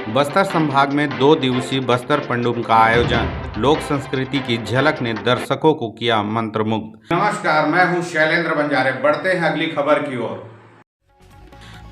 बस्तर संभाग में 2 दिवसीय बस्तर पंडुम का आयोजन। लोक संस्कृति की झलक ने दर्शकों को किया मंत्रमुग्ध। नमस्कार, मैं हूं शैलेंद्र बंजारे। बढ़ते हैं अगली खबर की ओर।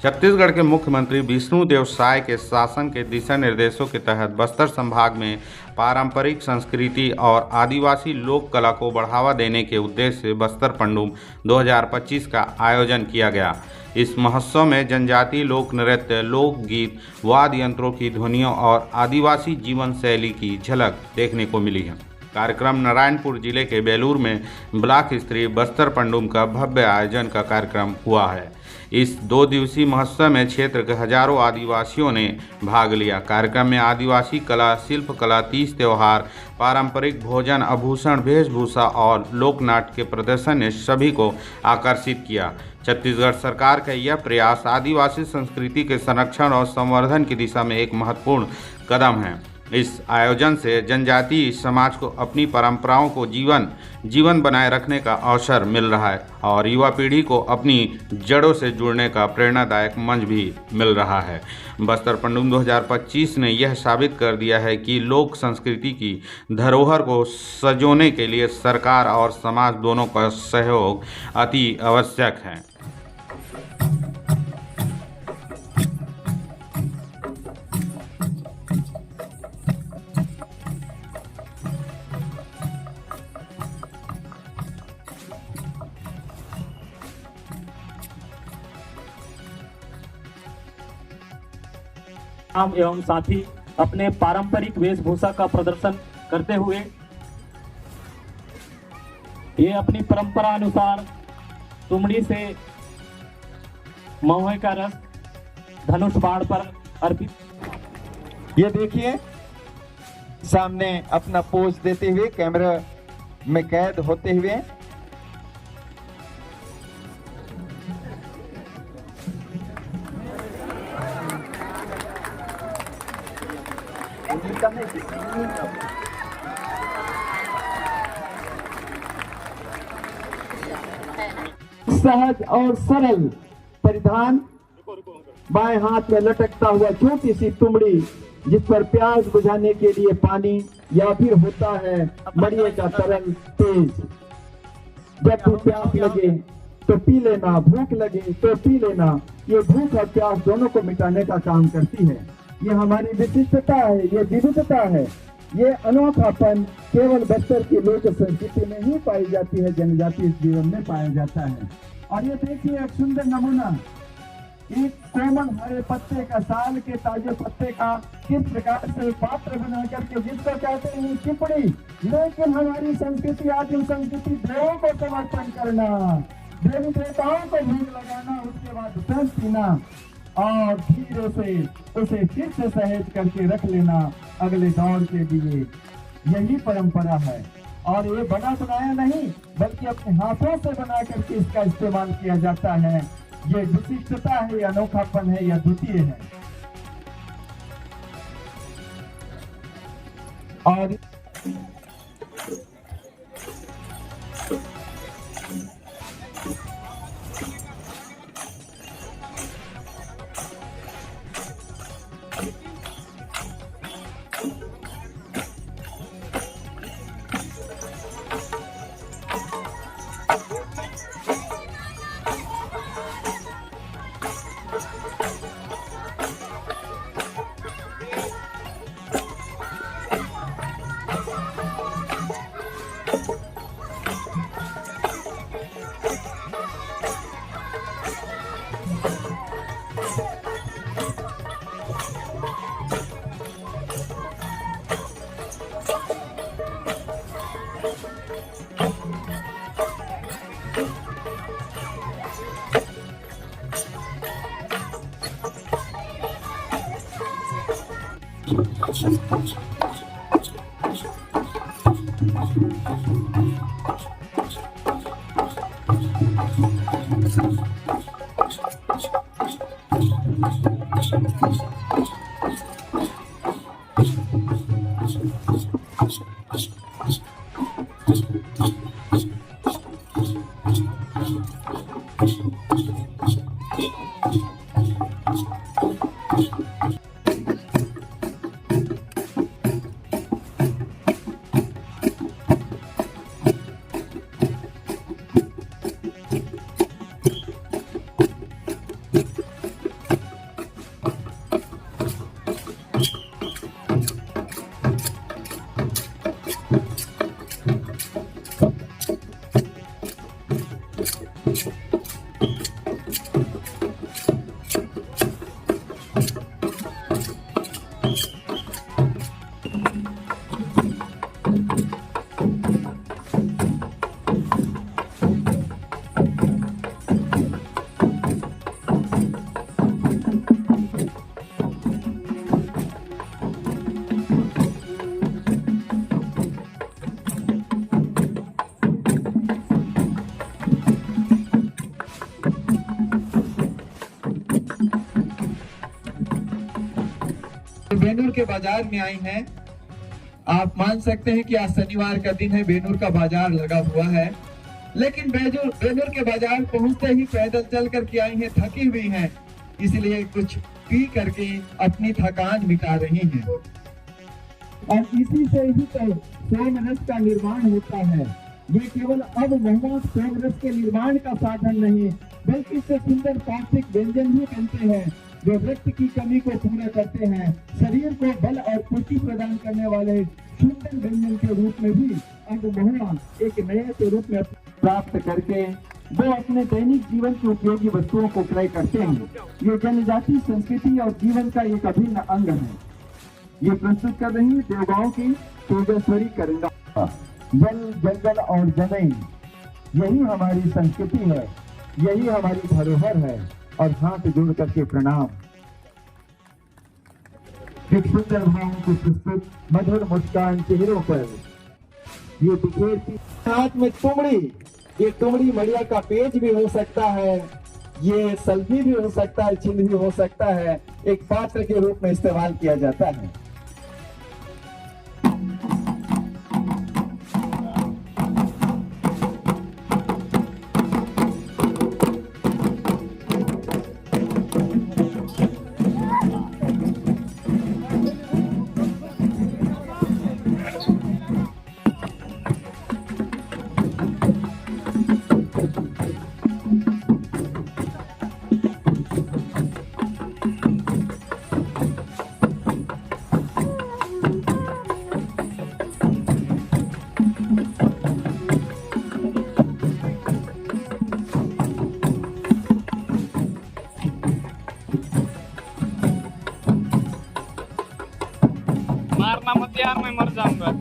छत्तीसगढ़ के मुख्यमंत्री विष्णुदेव साय के शासन के दिशा निर्देशों के तहत बस्तर संभाग में पारंपरिक संस्कृति और आदिवासी लोक कला को बढ़ावा देने के उद्देश्य से बस्तर पंडुम 2025 का आयोजन किया गया। इस महोत्सव में जनजातीय लोक नृत्य, लोकगीत, वाद्य यंत्रों की ध्वनियों और आदिवासी जीवन शैली की झलक देखने को मिली है। कार्यक्रम नारायणपुर जिले के बेलूर में ब्लॉक स्तरीय बस्तर पंडुम का भव्य आयोजन का कार्यक्रम हुआ है। इस 2 दिवसीय महोत्सव में क्षेत्र के हजारों आदिवासियों ने भाग लिया। कार्यक्रम में आदिवासी कला, शिल्प कला, तीज त्योहार, पारंपरिक भोजन, आभूषण, वेशभूषा और लोक नाट्य के प्रदर्शन ने सभी को आकर्षित किया। छत्तीसगढ़ सरकार का यह प्रयास आदिवासी संस्कृति के संरक्षण और संवर्धन की दिशा में एक महत्वपूर्ण कदम है। इस आयोजन से जनजातीय समाज को अपनी परंपराओं को जीवन बनाए रखने का अवसर मिल रहा है और युवा पीढ़ी को अपनी जड़ों से जुड़ने का प्रेरणादायक मंच भी मिल रहा है। बस्तर पंडुम 2025 ने यह साबित कर दिया है कि लोक संस्कृति की धरोहर को संजोने के लिए सरकार और समाज दोनों का सहयोग अति आवश्यक है। एवं साथी अपने पारंपरिक वेशभूषा का प्रदर्शन करते हुए ये अपनी परंपरा अनुसार तुमड़ी से महुए का रस धनुष बाण पर अर्पित। ये देखिए सामने अपना पोज देते हुए, कैमरा में कैद होते हुए सहज और सरल परिधान, बाएं हाथ में लटकता हुआ छोटी सी तुमड़ी जिस पर प्यास बुझाने के लिए पानी या फिर होता है मड़िए का तरल तेज। जब भी प्यास लगे तो पी लेना, भूख लगे तो पी लेना। ये भूख और प्यास दोनों को मिटाने का काम करती है। ये हमारी विशिष्टता है, ये विविधता है, ये अनोखापन केवल बस्तर की लोक संस्कृति में ही पाई जाती है, जनजातीय जीवन में पाया जाता है। और ये देखिए एक सुंदर नमूना, एक कोमल हरे पत्ते का, साल के ताजे पत्ते का किस प्रकार से पात्र बना करके, जिसको कहते हैं चिपड़ी। लेकिन हमारी संस्कृति, आदिम संस्कृति, देवों को समर्पण करना, देवी देवताओं को भोग लगाना, उसके बाद रस पीना और धीरे से उसे फिर से सहेज करके रख लेना अगले दौर के लिए। यही परंपरा है। और ये बना बनाया नहीं बल्कि अपने हाथों से बना करके इसका इस्तेमाल किया जाता है। ये विशिष्टता है, या अनोखापन है, या द्वितीय है। और बेनूर के बाजार में आई हैं। आप मान सकते हैं कि आज शनिवार का दिन है, बेनूर का बाजार लगा हुआ है, लेकिन बेनूर के बाजार पहुंचते ही पैदल चल करके आई हैं, थकी हुई हैं, इसलिए कुछ पी करके अपनी थकान मिटा रही हैं। और इसी से ही तो सोम रस का निर्माण होता है। ये केवल अब महुआ सोम रस के निर्माण का साधन नहीं, बल्कि इससे सुंदर सात्विक व्यंजन भी बनते हैं जो रक्त की कमी को पूरा करते हैं, शरीर को बल और पुष्टि प्रदान करने वाले सुंदर व्यंजन के रूप में भी अब महुआ एक नए स्वरूप में प्राप्त करके वो अपने दैनिक जीवन की उपयोगी वस्तुओं को क्रय करते हैं। ये जनजाति संस्कृति और जीवन का एक अभिन्न अंग है। ये प्रस्तुत कर रही देवगांव की तेजस्वरी करेंगा। जल जंगल और जमीन, यही हमारी संस्कृति है, यही हमारी धरोहर है। और हाथ जोड़ करके प्रणाम। एक सुंदर भावों की प्रस्तुत मधुर मुस्कान चेहरों पर ये बिखेरती हाथ में तुमड़ी। ये तुमड़ी मड़िया का पेज भी हो सकता है, ये सल्फी भी हो सकता है, चिन्ह भी हो सकता है, एक पात्र के रूप में इस्तेमाल किया जाता है। मारना मत यार, मैं मर जाऊंगा।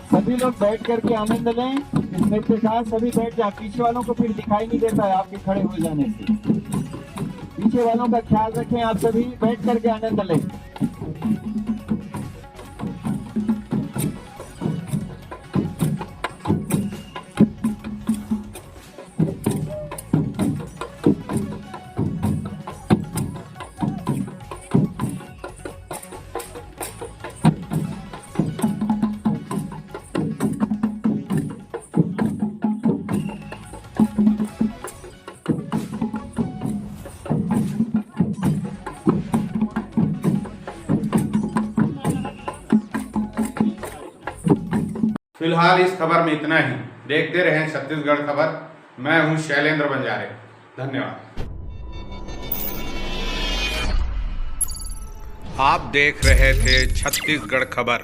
सभी लोग बैठ करके आनंद लें। इस नृत्य का सभी बैठ जाए, पीछे वालों को फिर दिखाई नहीं देता है आपके खड़े हो जाने से। पीछे वालों का ख्याल रखें, आप सभी बैठ करके आनंद लें। फिलहाल इस खबर में इतना ही। देखते रहें छत्तीसगढ़ खबर। मैं हूं शैलेंद्र बंजारे। धन्यवाद। आप देख रहे थे छत्तीसगढ़ खबर।